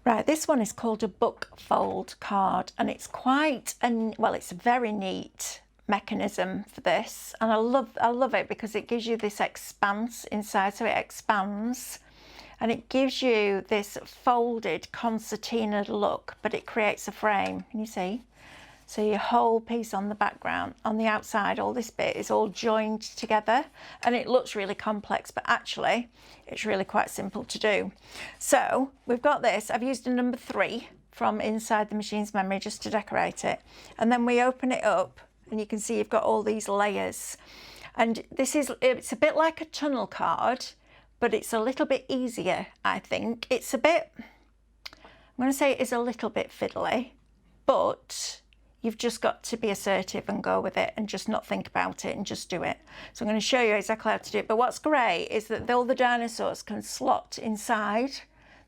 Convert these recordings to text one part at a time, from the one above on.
Right, this one is called a book fold card, and it's quite it's a very neat mechanism for this, and I love it because it gives you this expanse inside, so it expands and it gives you this folded concertina look, but it creates a frame. Can you see? So your whole piece on the background, on the outside, all this bit is all joined together, and it looks really complex, but actually it's really quite simple to do. So we've got this. I've used a number 3 from inside the machine's memory just to decorate it. And then we open it up and you can see you've got all these layers. And it's a bit like a tunnel card, but it's a little bit easier, I think. I'm going to say it is a little bit fiddly, but you've just got to be assertive and go with it and just not think about it and just do it. So I'm going to show you exactly how to do it. But what's great is that all the dinosaurs can slot inside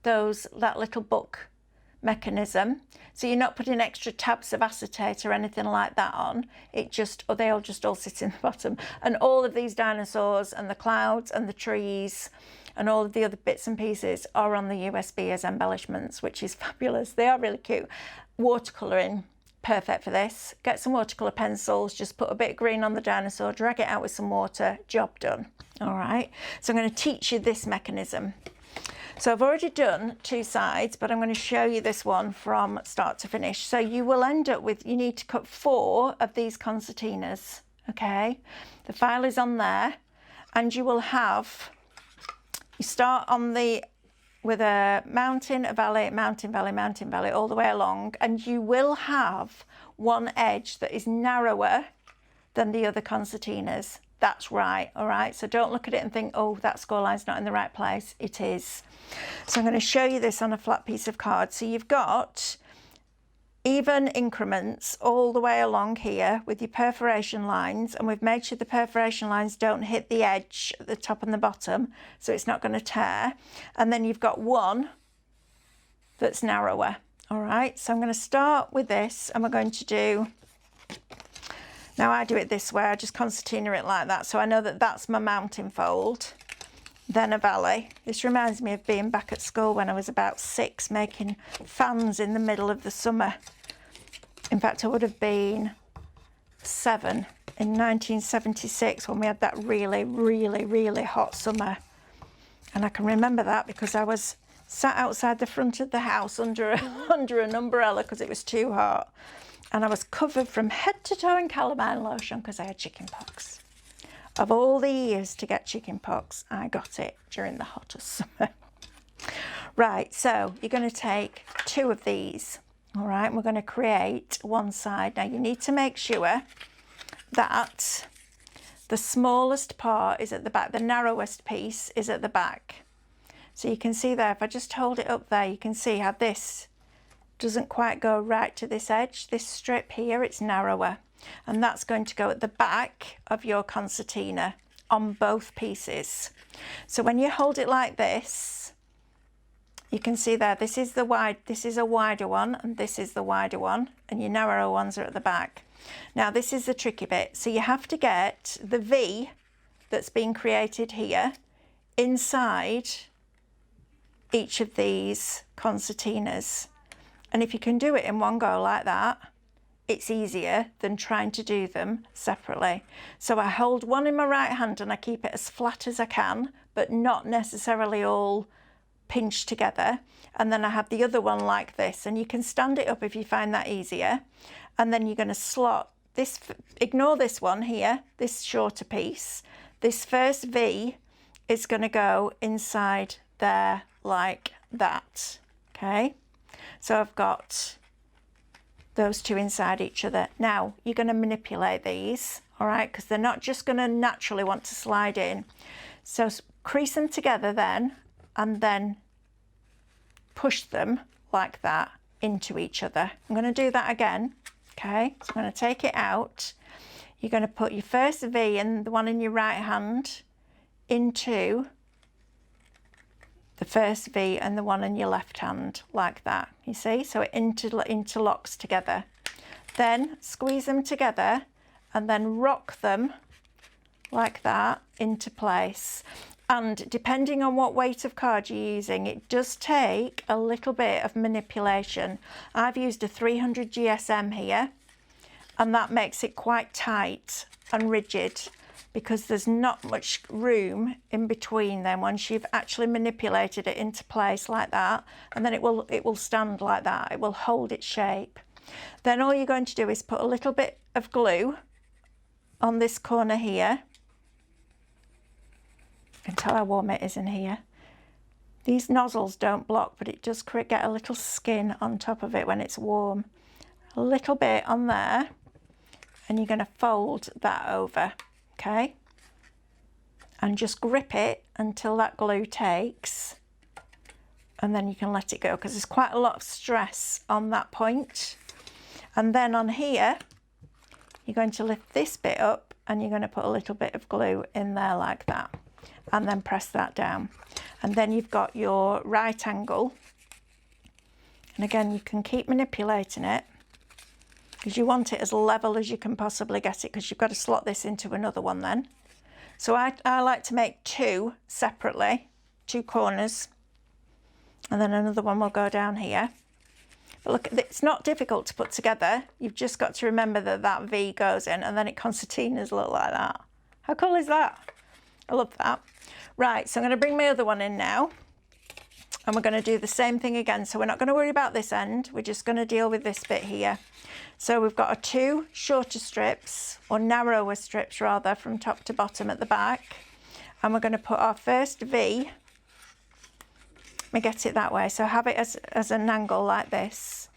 that little book mechanism. So you're not putting extra tabs of acetate or anything like that on. They all just all sit in the bottom. And all of these dinosaurs and the clouds and the trees and all of the other bits and pieces are on the USB as embellishments, which is fabulous. They are really cute. Watercolouring. Perfect for this. Get some watercolour pencils, just put a bit of green on the dinosaur, drag it out with some water, job done. All right, so I'm going to teach you this mechanism. So I've already done 2 sides, but I'm going to show you this one from start to finish. So you will end up with, you need to cut 4 of these concertinas, okay? The file is on there, and you will have, you start with a mountain, a valley, mountain, valley, mountain, valley, all the way along, and you will have one edge that is narrower than the other concertinas. That's right, all right? So don't look at it and think, oh, that score line's not in the right place. It is. So I'm going to show you this on a flat piece of card. So you've got even increments all the way along here with your perforation lines, and we've made sure the perforation lines don't hit the edge at the top and the bottom, so it's not going to tear. And then you've got one that's narrower. All right, so I'm going to start with this, and we're going to do, now I do it this way, I just concertina it like that, so I know that that's my mountain fold, then a valley. This reminds me of being back at school when I was about 6, making fans in the middle of the summer. In fact, I would have been 7 in 1976 when we had that really, really, really hot summer. And I can remember that because I was sat outside the front of the house under an umbrella because it was too hot. And I was covered from head to toe in calamine lotion because I had chicken pox. Of all the years to get chicken pox, I got it during the hottest summer. Right, so you're going to take 2 of these. All right, and we're going to create one side. Now you need to make sure that the smallest part is at the back, the narrowest piece is at the back. So you can see there, if I just hold it up there, you can see how this doesn't quite go right to this edge. This strip here, it's narrower. And that's going to go at the back of your concertina on both pieces. So when you hold it like this, you can see there, this is a wider one, and this is the wider one, and your narrower ones are at the back. Now this is the tricky bit. So you have to get the V that's been created here inside each of these concertinas. And if you can do it in one go like that, it's easier than trying to do them separately. So I hold one in my right hand and I keep it as flat as I can, but not necessarily all pinched together. And then I have the other one like this, and you can stand it up if you find that easier. And then you're going to slot this, ignore this one here, this shorter piece. This first V is going to go inside there like that, okay? So I've got those 2 inside each other. Now you're going to manipulate these, all right, because they're not just going to naturally want to slide in. So crease them together then, and then push them like that into each other. I'm going to do that again, okay? So I'm going to take it out. You're going to put your first V and the one in your right hand into the first V and the one in your left hand like that, you see? So it interlocks together. Then squeeze them together and then rock them like that into place. And depending on what weight of card you're using, it does take a little bit of manipulation. I've used a 300 GSM here, and that makes it quite tight and rigid because there's not much room in between them once you've actually manipulated it into place like that, and then it will stand like that. It will hold its shape. Then all you're going to do is put a little bit of glue on this corner here. You can tell how warm it is in here. These nozzles don't block, but it does get a little skin on top of it when it's warm. A little bit on there, and you're going to fold that over, okay? And just grip it until that glue takes, and then you can let it go because there's quite a lot of stress on that point. And then on here, you're going to lift this bit up and you're going to put a little bit of glue in there like that, and then press that down. And then you've got your right angle. And again, you can keep manipulating it because you want it as level as you can possibly get it, because you've got to slot this into another one then. So I like to make two separately, two corners, and then another one will go down here. But look, it's not difficult to put together. You've just got to remember that that V goes in, and then it concertinas look like that. How cool is that? I love that. Right, so I'm going to bring my other one in now, and we're going to do the same thing again. So we're not going to worry about this end. We're just going to deal with this bit here. So we've got our two shorter strips, or narrower strips rather, from top to bottom at the back. And we're going to put our first V. Let me get it that way. So have it as an angle like this.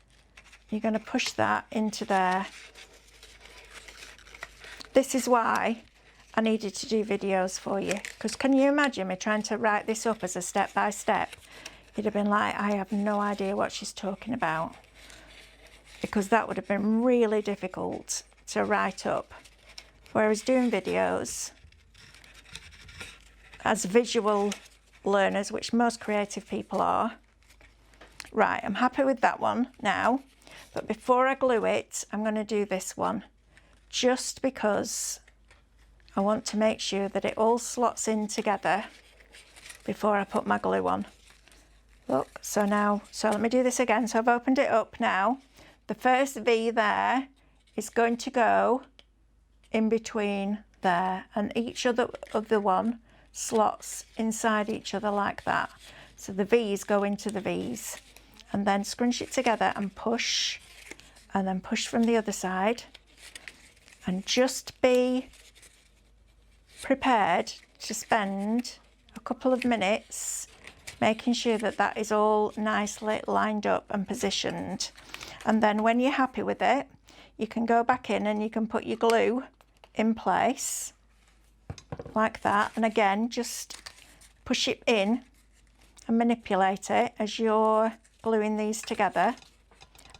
You're going to push that into there. This is why I needed to do videos for you, because can you imagine me trying to write this up as a step by step? You'd have been like, I have no idea what she's talking about, because that would have been really difficult to write up. Whereas doing videos as visual learners, which most creative people are. Right, I'm happy with that one now, but before I glue it, I'm going to do this one, just because I want to make sure that it all slots in together before I put my glue on. Look, so let me do this again. So I've opened it up now. The first V there is going to go in between there, and each other one slots inside each other like that. So the V's go into the V's, and then scrunch it together and push, and then push from the other side, and just be prepared to spend a couple of minutes making sure that that is all nicely lined up and positioned. And then when you're happy with it, you can go back in and you can put your glue in place like that. And again, just push it in and manipulate it as you're gluing these together.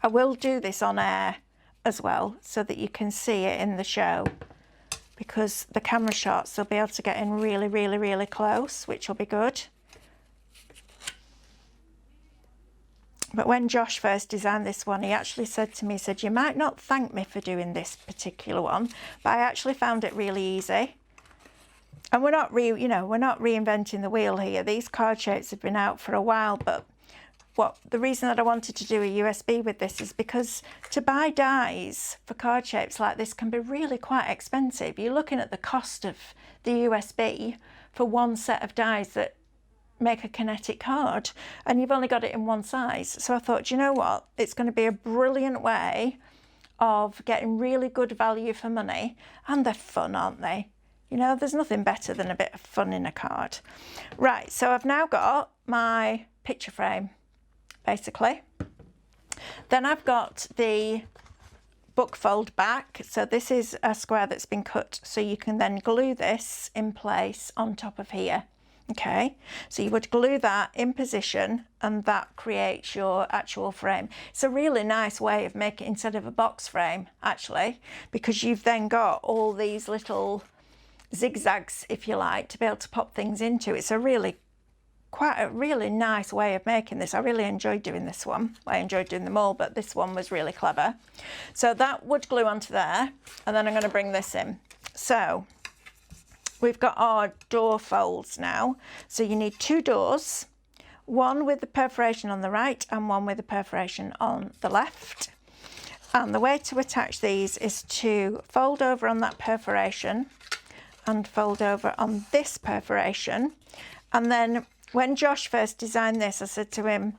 I will do this on air as well so that you can see it in the show, because the camera shots, they'll be able to get in really, really, really close, which will be good. But when Josh first designed this one, he actually said to me, he said, you might not thank me for doing this particular one, but I actually found it really easy. And we're not reinventing the wheel here. These card shapes have been out for a while, but the reason that I wanted to do a USB with this is because to buy dies for card shapes like this can be really quite expensive. You're looking at the cost of the USB for one set of dies that make a kinetic card, and you've only got it in one size. So I thought, you know what, it's going to be a brilliant way of getting really good value for money, and they're fun, aren't they? You know, there's nothing better than a bit of fun in a card. Right, so I've now got my picture frame, basically. Then I've got the book fold back. So this is a square that's been cut, so you can then glue this in place on top of here. Okay, so you would glue that in position, and that creates your actual frame. It's a really nice way of making, instead of a box frame actually, because you've then got all these little zigzags, if you like, to be able to pop things into. It's quite a really nice way of making this. I really enjoyed doing this one. I enjoyed doing them all, but this one was really clever. So that would glue onto there, and then I'm going to bring this in. So we've got our door folds now. So you need 2 doors, one with the perforation on the right and one with the perforation on the left. And the way to attach these is to fold over on that perforation and fold over on this perforation. And then when Josh first designed this, I said to him,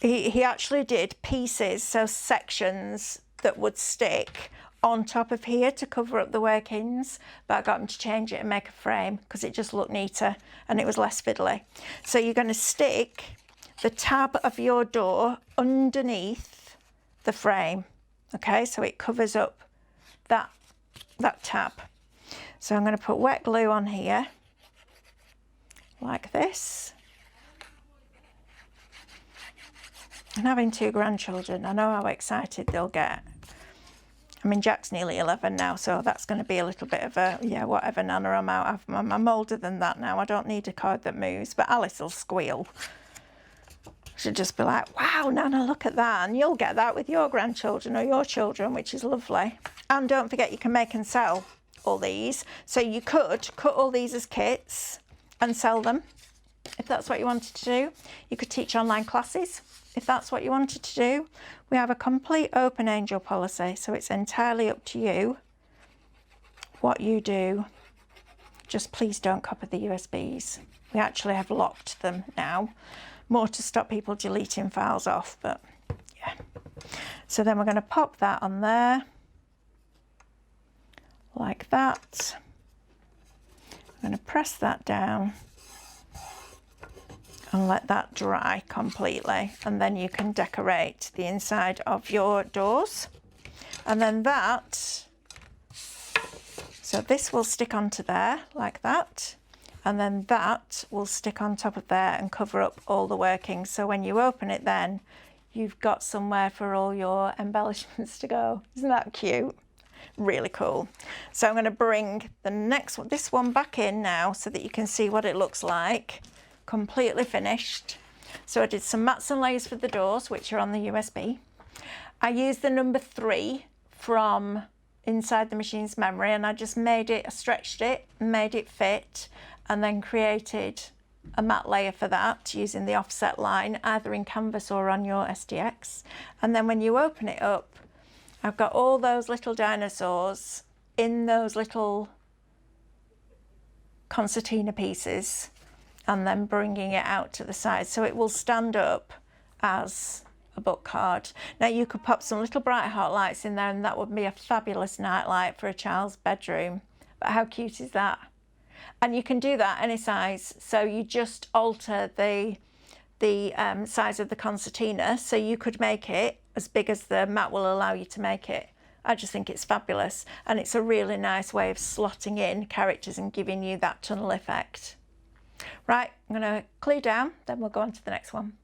he actually did pieces, so sections that would stick on top of here to cover up the workings, but I got him to change it and make a frame because it just looked neater and it was less fiddly. So you're going to stick the tab of your door underneath the frame, okay, so it covers up that tab. So I'm going to put wet glue on here like this. And having 2 grandchildren, I know how excited they'll get. I mean, Jack's nearly 11 now, so that's going to be a little bit of a, yeah, whatever, Nana, I'm out. I'm older than that now. I don't need a cord that moves, but Alice will squeal. She'll just be like, wow, Nana, look at that. And you'll get that with your grandchildren or your children, which is lovely. And don't forget, you can make and sell all these. So you could cut all these as kits and sell them if that's what you wanted to do. You could teach online classes if that's what you wanted to do. We have a complete open angel policy, so it's entirely up to you what you do. Just please don't copy the USBs. We actually have locked them now, more to stop people deleting files off, but yeah. So then we're going to pop that on there like that. I'm going to press that down and let that dry completely, and then you can decorate the inside of your doors. And then that, so this will stick onto there like that, and then that will stick on top of there and cover up all the workings. So when you open it, then you've got somewhere for all your embellishments to go. Isn't that cute? Really cool. So I'm going to bring the next one, this one, back in now so that you can see what it looks like. Completely finished. So I did some mats and layers for the doors, which are on the USB. I used the number 3 from inside the machine's memory, and I just made it, I stretched it, made it fit, and then created a mat layer for that using the offset line, either in Canvas or on your SDX. And then when you open it up, I've got all those little dinosaurs in those little concertina pieces, and then bringing it out to the side so it will stand up as a book card. Now you could pop some little bright hot lights in there and that would be a fabulous night light for a child's bedroom. But how cute is that? And you can do that any size, so you just alter the size of the concertina, so you could make it as big as the mat will allow you to make it. I just think it's fabulous, and it's a really nice way of slotting in characters and giving you that tunnel effect. Right, I'm going to clear down, then we'll go on to the next one.